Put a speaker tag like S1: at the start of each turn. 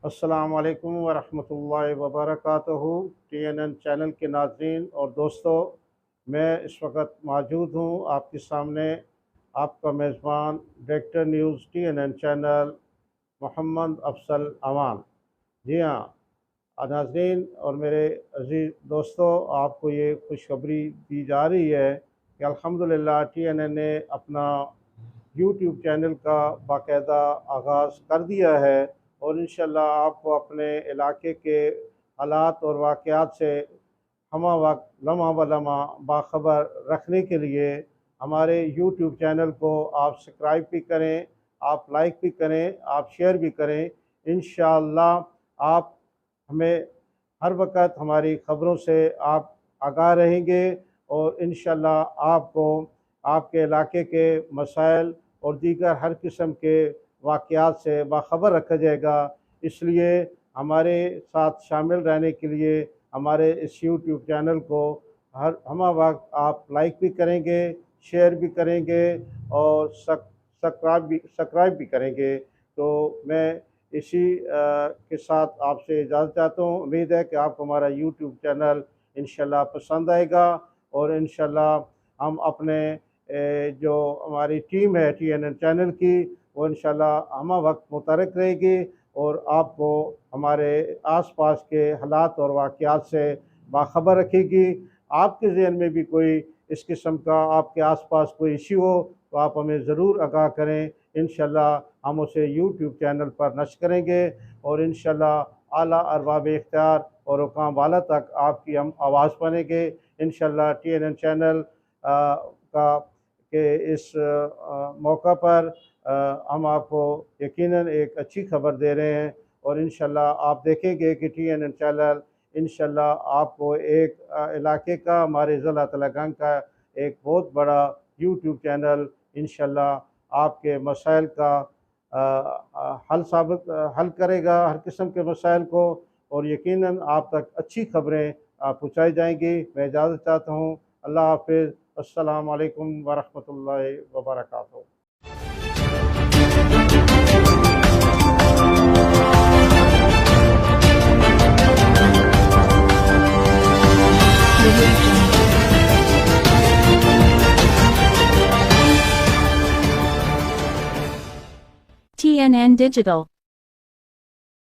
S1: السلام علیکم ورحمۃ اللہ وبرکاتہ۔ TNN چینل کے ناظرین اور دوستو، میں اس وقت موجود ہوں آپ کے سامنے، آپ کا میزبان ڈائریکٹر نیوز TNN چینل محمد افضل امان۔ جی ہاں ناظرین اور میرے عزیز دوستو، آپ کو یہ خوشخبری دی جا رہی ہے کہ الحمدللہ TNN نے اپنا YouTube چینل کا باقاعدہ آغاز کر دیا ہے، اور انشاءاللہ آپ کو اپنے علاقے کے حالات اور واقعات سے ہمہ وقت لمحہ بلمحہ باخبر رکھنے کے لیے ہمارے YouTube چینل کو آپ سبسکرائب بھی کریں، آپ لائک بھی کریں، آپ شیئر بھی کریں۔ انشاءاللہ آپ ہمیں ہر وقت ہماری خبروں سے آپ آگاہ رہیں گے، اور انشاءاللہ آپ کو آپ کے علاقے کے مسائل اور دیگر ہر قسم کے واقعات سے باخبر رکھا جائے گا۔ اس لیے ہمارے ساتھ شامل رہنے کے لیے ہمارے اس YouTube چینل کو ہمہ وقت آپ لائک بھی کریں گے، شیئر بھی کریں گے، اور سبسکرائب بھی کریں گے۔ تو میں اسی کے ساتھ آپ سے اجازت چاہتا ہوں۔ امید ہے کہ آپ کو ہمارا YouTube چینل انشاءاللہ پسند آئے گا، اور انشاءاللہ ہم اپنے جو ہماری ٹیم ہے TNN چینل کی، وہ انشاءاللہ ہمہ وقت متحرک رہے گی، اور آپ کو ہمارے آس پاس کے حالات اور واقعات سے باخبر رکھے گی۔ آپ کے ذہن میں بھی کوئی اس قسم کا آپ کے آس پاس کوئی ایشو ہو تو آپ ہمیں ضرور آگاہ کریں۔ انشاءاللہ ہم اسے YouTube چینل پر نشر کریں گے، اور انشاءاللہ اعلیٰ ارباب اختیار اور حکام والا تک آپ کی ہم آواز پہنچیں گے۔ انشاءاللہ TNN چینل کا کہ اس موقع پر ہم آپ کو یقیناً ایک اچھی خبر دے رہے ہیں، اور انشاءاللہ آپ دیکھیں گے کہ TNN چینل انشاءاللہ آپ کو ایک علاقے کا، ہمارے ضلع تلنگانہ کا ایک بہت بڑا YouTube چینل انشاءاللہ آپ کے مسائل کا حل کرے گا، ہر قسم کے مسائل کو، اور یقیناً آپ تک اچھی خبریں پہنچائی جائیں گی۔ میں اجازت چاہتا ہوں۔ اللہ حافظ۔ السلام علیکم ورحمۃ اللہ وبرکاتہ۔
S2: TNN Digital